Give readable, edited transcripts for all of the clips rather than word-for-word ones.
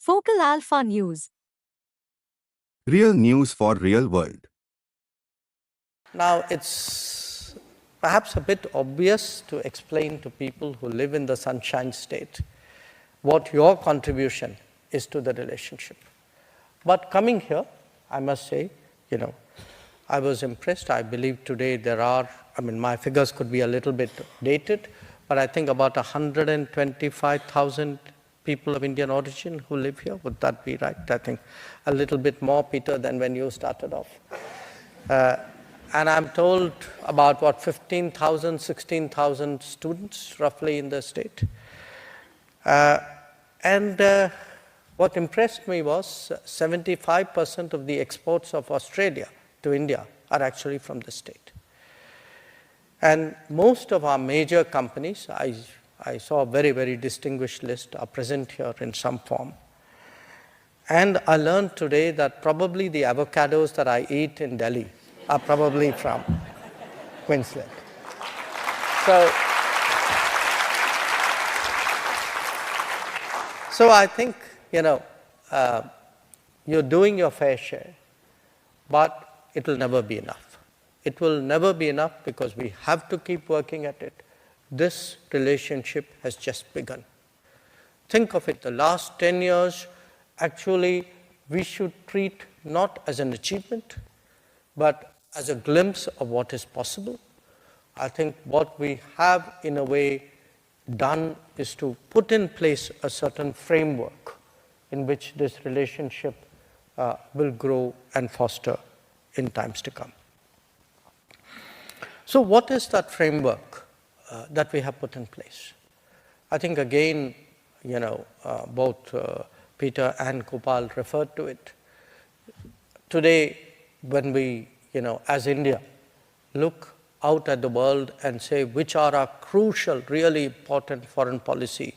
Focal Alpha News. Real news for real world. Now, it's perhaps a bit obvious to explain to people who live in the Sunshine State what your contribution is to the relationship. But coming here, I must say, I was impressed. I believe today there are, my figures could be a little bit dated, but I think about 125,000 people of Indian origin who live here. Would that be right? I think a little bit more, Peter, than when you started off. And I'm told about, 15,000, 16,000 students roughly in the state. What impressed me was 75% of the exports of Australia to India are actually from the state. And most of our major companies, I saw a very, very distinguished list, are present here in some form. And I learned today that probably the avocados that I eat in Delhi are probably from Queensland. So I think, you're doing your fair share, but it will never be enough. It will never be enough because we have to keep working at it. This relationship has just begun. Think of it, the last 10 years, actually, we should treat not as an achievement, but as a glimpse of what is possible. I think what we have, in a way, done is to put in place a certain framework in which this relationship will grow and foster in times to come. So what is that framework that we have put in place? I think again, both Peter and Gopal referred to it. Today, when we, as India, look out at the world and say which are our crucial, really important foreign policy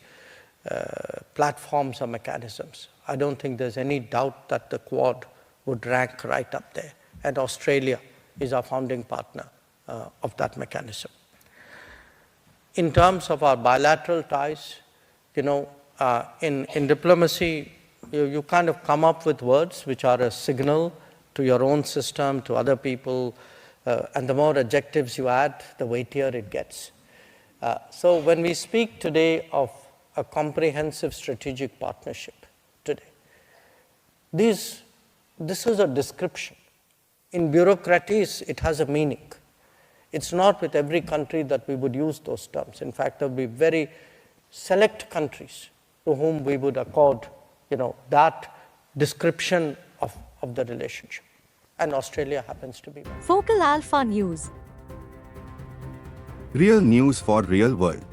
platforms or mechanisms, I don't think there's any doubt that the Quad would rank right up there. And Australia is our founding partner of that mechanism. In terms of our bilateral ties, in diplomacy, you kind of come up with words which are a signal to your own system, to other people, and the more adjectives you add, the weightier it gets. So when we speak today of a comprehensive strategic partnership today, this is a description. In bureaucraties, it has a meaning. It's not with every country that we would use those terms. In fact, there will be very select countries to whom we would accord, that description of the relationship. And Australia happens to be one. Focal Alpha News. Real news for real world.